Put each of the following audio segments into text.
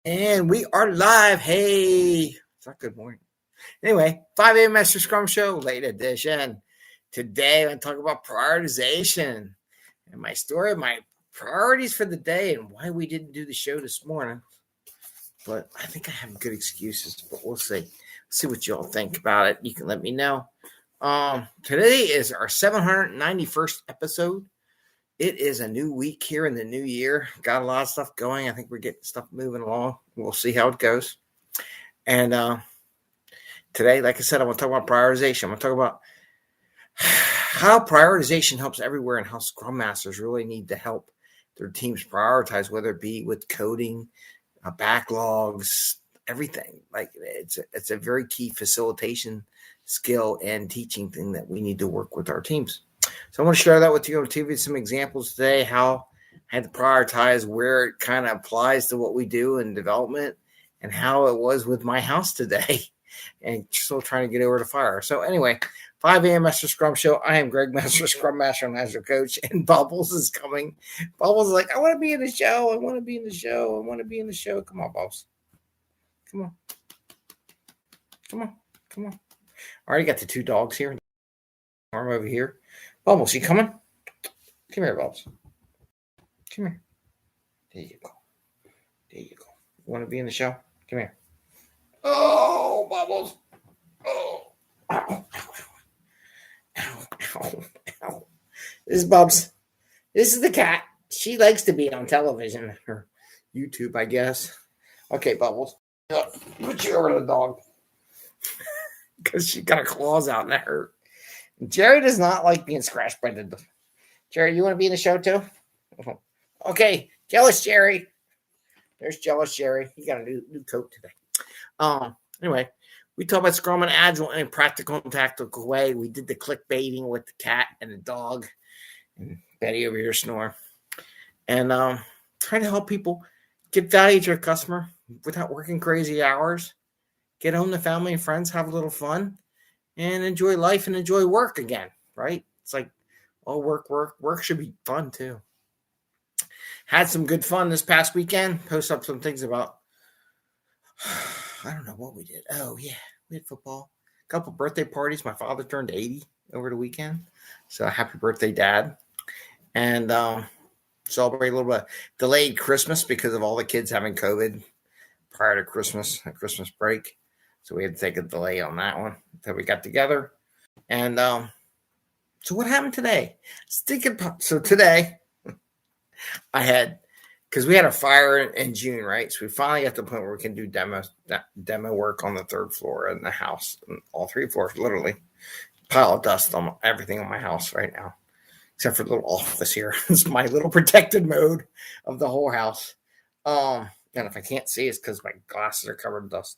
And we are live. Hey, it's not good morning. Anyway, 5 a.m. Mester Scrum Show, late edition. Today, I'm going to talk about prioritization and my story, my priorities for the day, and why we didn't do the show this morning. But I think I have good excuses, but we'll see. See what you all think about it. You can let me know. Today is our 791st episode. It is a new week here in the new year. Got a lot of stuff going. I think we're getting stuff moving along. We'll see how it goes. And today, like I said, I want to talk about prioritization. I want to talk about how prioritization helps everywhere and how Scrum Masters really need to help their teams prioritize, whether it be with coding, backlogs, everything. Like it's a very key facilitation skill and teaching thing that we need to work with our teams. So I want to share that with you. I'll give you some examples today, how I had to prioritize where it kind of applies to what we do in development and how it was with my house today and still trying to get over the fire. So anyway, 5 a.m. Mester Scrum Show. I am Greg, Mester Scrum Master and Agile Coach, and Bubbles is coming. Bubbles is like, I want to be in the show. I want to be in the show. I want to be in the show. Come on, Bubbles. Come on. Come on. Come on. I already got the two dogs here. Arm over here. Bubbles, you coming? Come here, Bubbles. Come here. There you go. There you go. You want to be in the show? Come here. Oh, Bubbles. Oh. Ow. Ow. Ow. Ow. This is Bubs. This is the cat. She likes to be on television or YouTube, I guess. Okay, Bubbles. Put you over the dog. Because she got her claws out and that hurt. Jerry does not like being scratched by the dog. Jerry, you want to be in the show too? Okay, jealous Jerry. There's jealous Jerry. He got a new coat today. Anyway, we talk about Scrum and Agile in a practical and tactical way. We did the clickbaiting with the cat and the dog, and Betty over here snore, and trying to help people get value to their customer without working crazy hours. Get home to family and friends, have a little fun, and enjoy life and enjoy work again, right? It's like, oh, work should be fun too. Had some good fun this past weekend. Post up some things about, I don't know what we did. Oh yeah, we had football. A couple birthday parties. My father turned 80 over the weekend. So happy birthday, Dad. And celebrate a little bit. Delayed Christmas because of all the kids having COVID prior to Christmas break. So we had to take a delay on that one until we got together. And so what happened today? So today I had, because we had a fire in June, right? So we finally got to the point where we can do demo work on the third floor in the house, all three floors, literally. Pile of dust on everything on my house right now, except for the little office here. It's my little protected mode of the whole house. And if I can't see, it's because my glasses are covered in dust.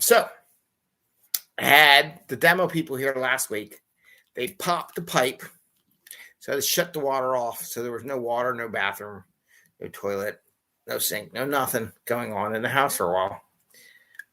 So I had the demo people here last week. They popped the pipe. So they shut the water off. So there was no water, no bathroom, no toilet, no sink, no nothing going on in the house for a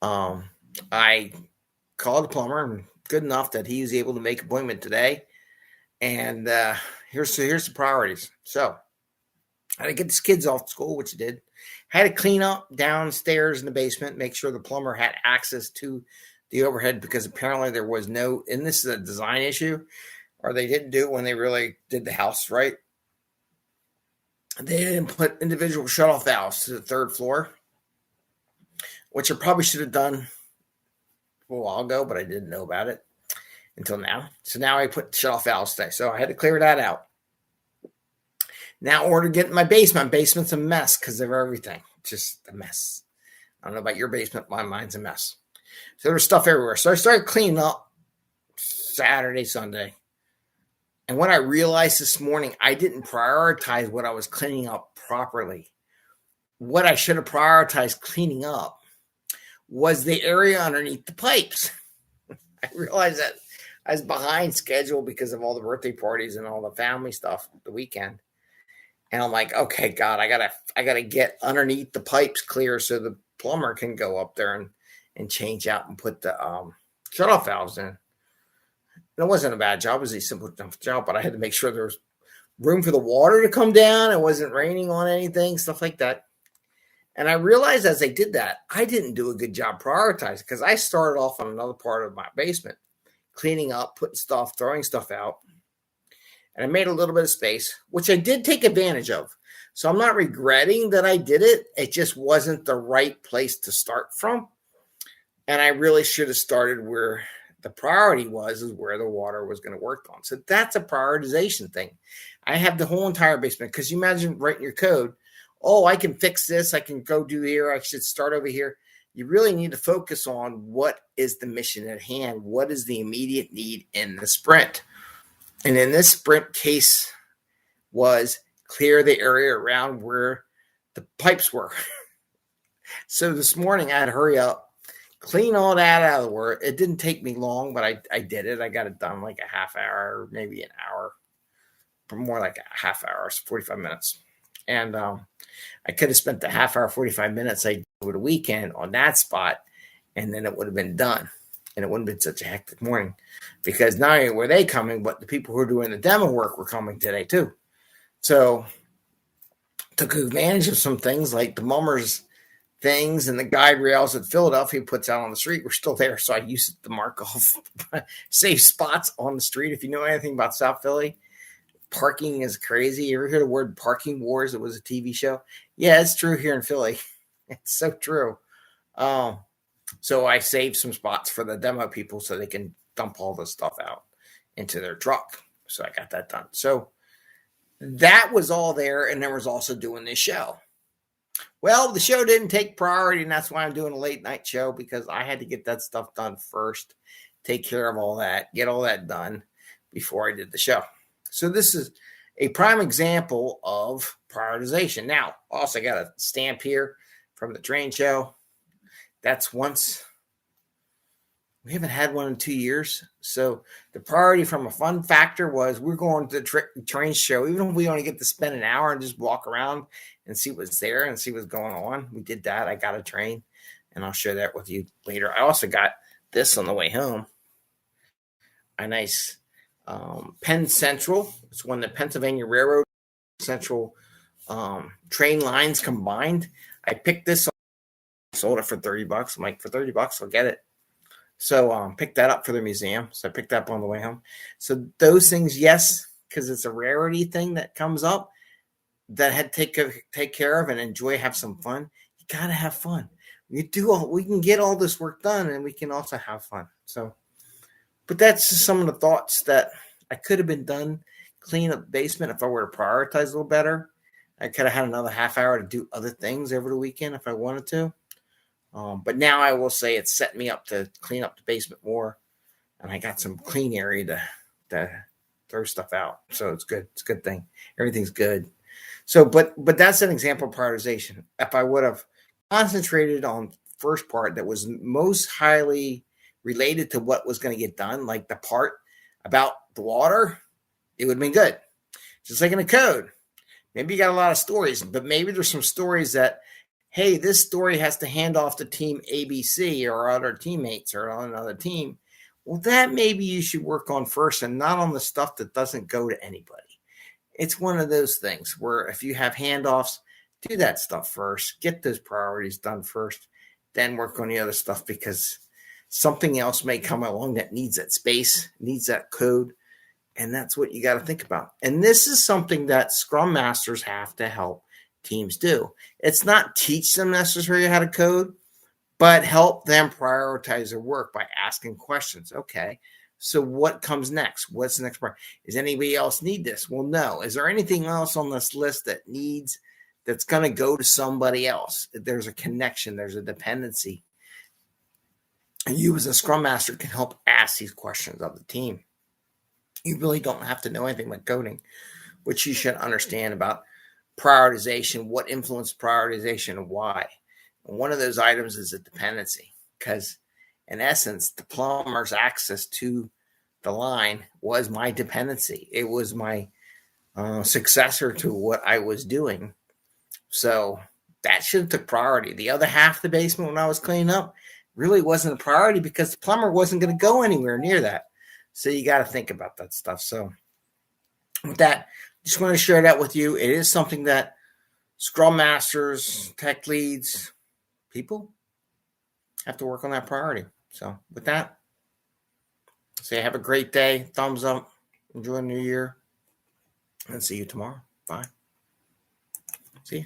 while. I called the plumber, and good enough that he was able to make an appointment today. And here's the priorities. So I had to get the kids off to school, which I did. Had to clean up downstairs in the basement, make sure the plumber had access to the overhead, because apparently there was no, and this is a design issue, or they didn't do it when they really did the house right. They didn't put individual shutoff valves to the third floor, which I probably should have done a while ago, but I didn't know about it until now. So now I put shutoff valves today. So I had to clear that out. Now order to get in my basement. My basement's a mess because of everything. Just a mess. I don't know about your basement. Mine's a mess. So there's stuff everywhere. So I started cleaning up Saturday, Sunday. And when I realized this morning, I didn't prioritize what I was cleaning up properly. What I should have prioritized cleaning up was the area underneath the pipes. I realized that I was behind schedule because of all the birthday parties and all the family stuff the weekend. And I'm like, okay, God, I gotta get underneath the pipes clear so the plumber can go up there and change out and put the shutoff valves in. It wasn't a bad job. It was a simple job, but I had to make sure there was room for the water to come down. It wasn't raining on anything, stuff like that. And I realized as I did that, I didn't do a good job prioritizing because I started off on another part of my basement, cleaning up, putting stuff, throwing stuff out. And I made a little bit of space, which I did take advantage of. So I'm not regretting that I did it. It just wasn't the right place to start from. And I really should have started where the priority was, is where the water was going to work on. So that's a prioritization thing. I have the whole entire basement because you imagine writing your code. Oh, I can fix this. I can go do here. I should start over here. You really need to focus on what is the mission at hand. What is the immediate need in the sprint? And in this sprint case was clear the area around where the pipes were. So this morning I had to hurry up, clean all that out of the work. It didn't take me long, but I did it. I got it done like a half hour, maybe an hour, more like a half hour, 45 minutes. And I could have spent the half hour, 45 minutes over the weekend on that spot, and then it would have been done. And it wouldn't have been such a hectic morning because not only were they coming, but the people who were doing the demo work were coming today too. So took advantage of some things like the mummers things and the guide rails that Philadelphia puts out on the street were still there. So I used it to mark off safe spots on the street. If you know anything about South Philly, parking is crazy. You ever hear the word parking wars? It was a TV show. Yeah, it's true here in Philly. It's so true. So I saved some spots for the demo people so they can dump all the stuff out into their truck. So I got that done. So that was all there. And there was also doing this show. Well, the show didn't take priority, and that's why I'm doing a late night show, because I had to get that stuff done first, take care of all that, get all that done before I did the show. So this is a prime example of prioritization. Now, also got a stamp here from the train show. That's once. We haven't had one in 2 years. So the priority from a fun factor was we're going to the train show. Even if we only get to spend an hour and just walk around and see what's there and see what's going on. We did that. I got a train, and I'll share that with you later. I also got this on the way home. A nice Penn Central. It's one of the Pennsylvania Railroad Central train lines combined. I picked this up, sold it for $30. I'm like, for $30, I'll get it. So picked that up for the museum. So I picked that up on the way home. So those things, yes, because it's a rarity thing that comes up that I had to take care of and enjoy, have some fun. You got to have fun. We can get all this work done, and we can also have fun. So, but that's just some of the thoughts that I could have been done, clean up the basement if I were to prioritize a little better. I could have had another half hour to do other things over the weekend if I wanted to. But now I will say it's set me up to clean up the basement more, and I got some clean area to throw stuff out. So it's good. It's a good thing. Everything's good. So, but that's an example of prioritization. If I would have concentrated on first part that was most highly related to what was going to get done, like the part about the water, it would have been good. Just like in a code. Maybe you got a lot of stories, but maybe there's some stories that, hey, this story has to hand off to team ABC or other teammates or on another team. Well, that maybe you should work on first and not on the stuff that doesn't go to anybody. It's one of those things where if you have handoffs, do that stuff first, get those priorities done first, then work on the other stuff, because something else may come along that needs that space, needs that code. And that's what you got to think about. And this is something that Scrum Masters have to help teams do. It's not teach them necessarily how to code, but help them prioritize their work by asking questions. Okay, so what comes next? What's the next part? Does anybody else need this? Well, no. Is there anything else on this list that's going to go to somebody else? There's a connection. There's a dependency. And you as a Scrum Master can help ask these questions of the team. You really don't have to know anything about coding, which you should understand about prioritization, what influenced prioritization and why. And one of those items is a dependency, because in essence, the plumber's access to the line was my dependency. It was my successor to what I was doing. So that should have took priority. The other half of the basement when I was cleaning up really wasn't a priority because the plumber wasn't going to go anywhere near that. So you got to think about that stuff. So with that, just want to share that with you. It is something that Scrum masters, tech leads, people have to work on that priority. So with that, say have a great day. Thumbs up. Enjoy the new year. And see you tomorrow. Bye. See you.